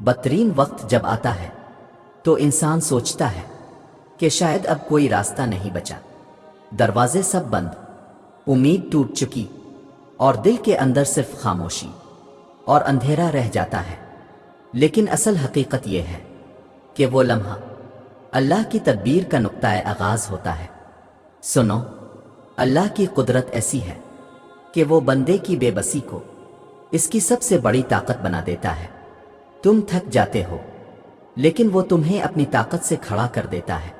بدترین وقت جب آتا ہے تو انسان سوچتا ہے کہ شاید اب کوئی راستہ نہیں بچا، دروازے سب بند، امید ٹوٹ چکی، اور دل کے اندر صرف خاموشی اور اندھیرا رہ جاتا ہے۔ لیکن اصل حقیقت یہ ہے کہ وہ لمحہ اللہ کی تدبیر کا نقطۂ آغاز ہوتا ہے۔ سنو، اللہ کی قدرت ایسی ہے کہ وہ بندے کی بے بسی کو اس کی سب سے بڑی طاقت بنا دیتا ہے۔ تم تھک جاتے ہو لیکن وہ تمہیں اپنی طاقت سے کھڑا کر دیتا ہے۔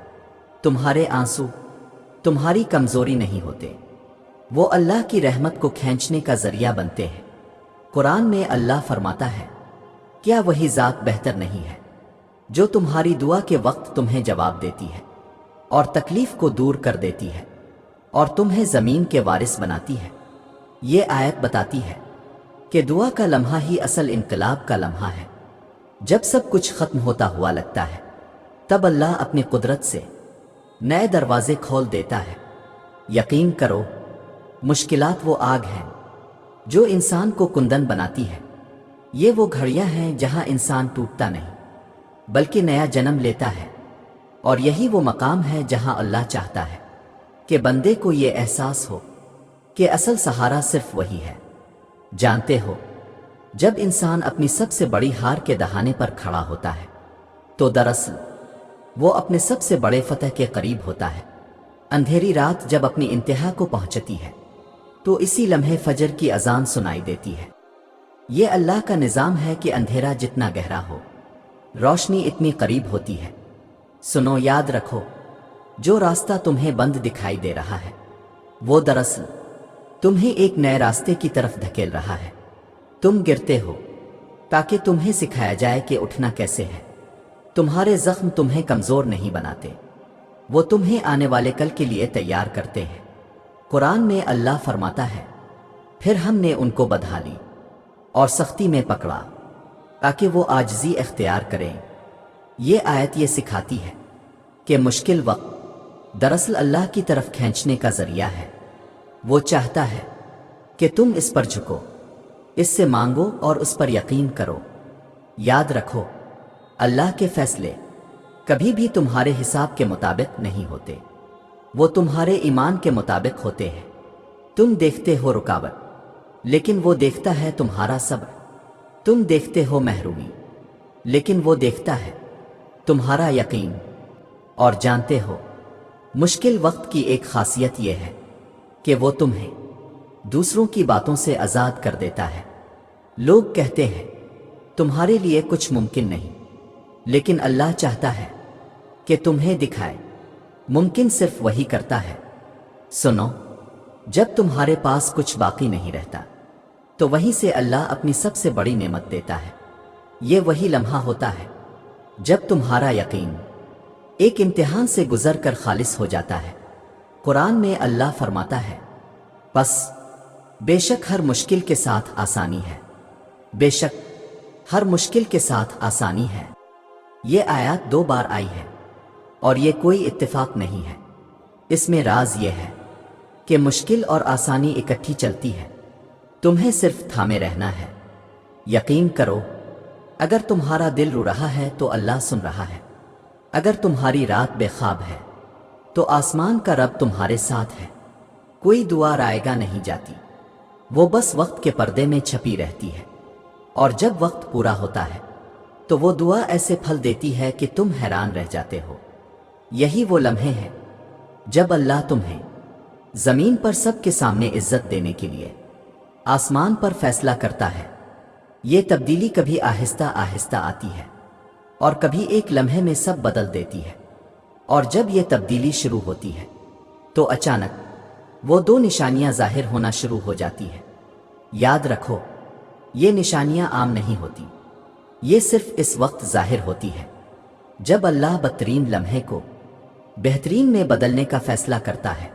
تمہارے آنسو تمہاری کمزوری نہیں ہوتے، وہ اللہ کی رحمت کو کھینچنے کا ذریعہ بنتے ہیں۔ قرآن میں اللہ فرماتا ہے، کیا وہی ذات بہتر نہیں ہے جو تمہاری دعا کے وقت تمہیں جواب دیتی ہے اور تکلیف کو دور کر دیتی ہے اور تمہیں زمین کے وارث بناتی ہے۔ یہ آیت بتاتی ہے کہ دعا کا لمحہ ہی اصل انقلاب کا لمحہ ہے۔ جب سب کچھ ختم ہوتا ہوا لگتا ہے تب اللہ اپنی قدرت سے نئے دروازے کھول دیتا ہے۔ یقین کرو، مشکلات وہ آگ ہیں جو انسان کو کندن بناتی ہے۔ یہ وہ گھڑیاں ہیں جہاں انسان ٹوٹتا نہیں بلکہ نیا جنم لیتا ہے، اور یہی وہ مقام ہے جہاں اللہ چاہتا ہے کہ بندے کو یہ احساس ہو کہ اصل سہارا صرف وہی ہے۔ جانتے ہو، جب انسان اپنی سب سے بڑی ہار کے دہانے پر کھڑا ہوتا ہے تو دراصل وہ اپنے سب سے بڑے فتح کے قریب ہوتا ہے۔ اندھیری رات جب اپنی انتہا کو پہنچتی ہے تو اسی لمحے فجر کی اذان سنائی دیتی ہے۔ یہ اللہ کا نظام ہے کہ اندھیرا جتنا گہرا ہو، روشنی اتنی قریب ہوتی ہے۔ سنو، یاد رکھو، جو راستہ تمہیں بند دکھائی دے رہا ہے وہ دراصل تمہیں ایک نئے راستے کی طرف دھکیل رہا ہے۔ تم گرتے ہو تاکہ تمہیں سکھایا جائے کہ اٹھنا کیسے ہے۔ تمہارے زخم تمہیں کمزور نہیں بناتے، وہ تمہیں آنے والے کل کے لیے تیار کرتے ہیں۔ قرآن میں اللہ فرماتا ہے، پھر ہم نے ان کو بدھا لی اور سختی میں پکڑا تاکہ وہ عاجزی اختیار کریں۔ یہ آیت یہ سکھاتی ہے کہ مشکل وقت دراصل اللہ کی طرف کھینچنے کا ذریعہ ہے۔ وہ چاہتا ہے کہ تم اس پر جھکو، اس سے مانگو اور اس پر یقین کرو۔ یاد رکھو، اللہ کے فیصلے کبھی بھی تمہارے حساب کے مطابق نہیں ہوتے، وہ تمہارے ایمان کے مطابق ہوتے ہیں۔ تم دیکھتے ہو رکاوٹ لیکن وہ دیکھتا ہے تمہارا صبر، تم دیکھتے ہو محرومی لیکن وہ دیکھتا ہے تمہارا یقین۔ اور جانتے ہو، مشکل وقت کی ایک خاصیت یہ ہے کہ وہ تمہیں دوسروں کی باتوں سے آزاد کر دیتا ہے۔ لوگ کہتے ہیں تمہارے لیے کچھ ممکن نہیں، لیکن اللہ چاہتا ہے کہ تمہیں دکھائے ممکن صرف وہی کرتا ہے۔ سنو، جب تمہارے پاس کچھ باقی نہیں رہتا تو وہیں سے اللہ اپنی سب سے بڑی نعمت دیتا ہے۔ یہ وہی لمحہ ہوتا ہے جب تمہارا یقین ایک امتحان سے گزر کر خالص ہو جاتا ہے۔ قرآن میں اللہ فرماتا ہے، بس بے شک ہر مشکل کے ساتھ آسانی ہے، بے شک ہر مشکل کے ساتھ آسانی ہے۔ یہ آیات 2 بار آئی ہے اور یہ کوئی اتفاق نہیں ہے۔ اس میں راز یہ ہے کہ مشکل اور آسانی اکٹھی چلتی ہے، تمہیں صرف تھامے رہنا ہے۔ یقین کرو، اگر تمہارا دل رو رہا ہے تو اللہ سن رہا ہے، اگر تمہاری رات بے خواب ہے تو آسمان کا رب تمہارے ساتھ ہے۔ کوئی دعا رائے گا نہیں جاتی، وہ بس وقت کے پردے میں چھپی رہتی ہے، اور جب وقت پورا ہوتا ہے تو وہ دعا ایسے پھل دیتی ہے کہ تم حیران رہ جاتے ہو۔ یہی وہ لمحے ہیں جب اللہ تمہیں زمین پر سب کے سامنے عزت دینے کے لیے آسمان پر فیصلہ کرتا ہے۔ یہ تبدیلی کبھی آہستہ آہستہ آتی ہے اور کبھی ایک لمحے میں سب بدل دیتی ہے، اور جب یہ تبدیلی شروع ہوتی ہے تو اچانک وہ 2 نشانیاں ظاہر ہونا شروع ہو جاتی ہے۔ یاد رکھو، یہ نشانیاں عام نہیں ہوتی، یہ صرف اس وقت ظاہر ہوتی ہے جب اللہ بدترین لمحے کو بہترین میں بدلنے کا فیصلہ کرتا ہے۔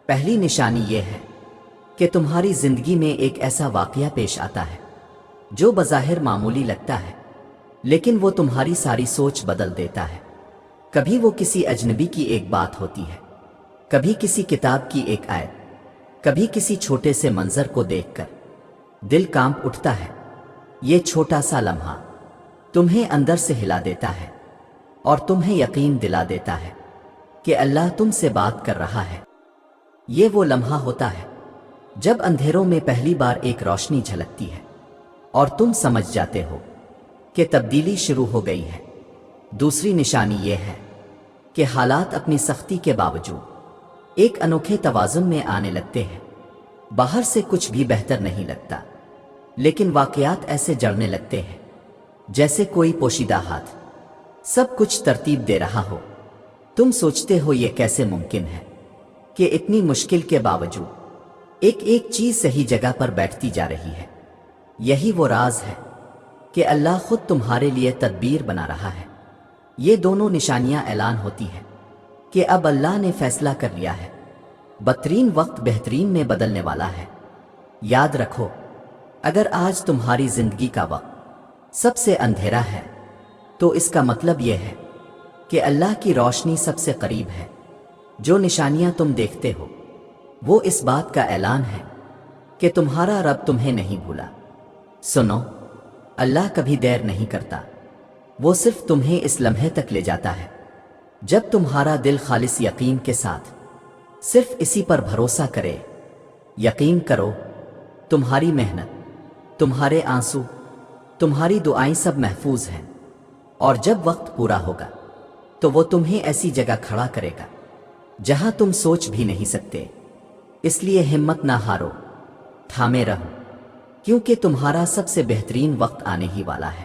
پہلی نشانی یہ ہے کہ تمہاری زندگی میں ایک ایسا واقعہ پیش آتا ہے جو بظاہر معمولی لگتا ہے، لیکن وہ تمہاری ساری سوچ بدل دیتا ہے۔ کبھی وہ کسی اجنبی کی ایک بات ہوتی ہے، کبھی کسی کتاب کی ایک آیت، کبھی کسی چھوٹے سے منظر کو دیکھ کر دل کانپ اٹھتا ہے۔ یہ چھوٹا سا لمحہ تمہیں اندر سے ہلا دیتا ہے اور تمہیں یقین دلا دیتا ہے کہ اللہ تم سے بات کر رہا ہے۔ یہ وہ لمحہ ہوتا ہے جب اندھیروں میں پہلی بار ایک روشنی جھلکتی ہے اور تم سمجھ جاتے ہو کہ تبدیلی شروع ہو گئی ہے۔ دوسری نشانی یہ ہے کہ حالات اپنی سختی کے باوجود ایک انوکھے توازن میں آنے لگتے ہیں۔ باہر سے کچھ بھی بہتر نہیں لگتا، لیکن واقعات ایسے جڑنے لگتے ہیں جیسے کوئی پوشیدہ ہاتھ سب کچھ ترتیب دے رہا ہو۔ تم سوچتے ہو یہ کیسے ممکن ہے کہ اتنی مشکل کے باوجود ایک ایک چیز صحیح جگہ پر بیٹھتی جا رہی ہے۔ یہی وہ راز ہے کہ اللہ خود تمہارے لیے تدبیر بنا رہا ہے۔ یہ دونوں نشانیاں اعلان ہوتی ہیں کہ اب اللہ نے فیصلہ کر لیا ہے، بدترین وقت بہترین میں بدلنے والا ہے۔ یاد رکھو، اگر آج تمہاری زندگی کا وقت سب سے اندھیرا ہے تو اس کا مطلب یہ ہے کہ اللہ کی روشنی سب سے قریب ہے۔ جو نشانیاں تم دیکھتے ہو وہ اس بات کا اعلان ہے کہ تمہارا رب تمہیں نہیں بھولا۔ سنو، اللہ کبھی دیر نہیں کرتا، وہ صرف تمہیں اس لمحے تک لے جاتا ہے جب تمہارا دل خالص یقین کے ساتھ صرف اسی پر بھروسہ کرے۔ یقین کرو، تمہاری محنت، تمہارے آنسو، تمہاری دعائیں سب محفوظ ہیں، اور جب وقت پورا ہوگا تو وہ تمہیں ایسی جگہ کھڑا کرے گا جہاں تم سوچ بھی نہیں سکتے۔ اس لیے ہمت نہ ہارو، تھامے رہو، کیونکہ تمہارا سب سے بہترین وقت آنے ہی والا ہے۔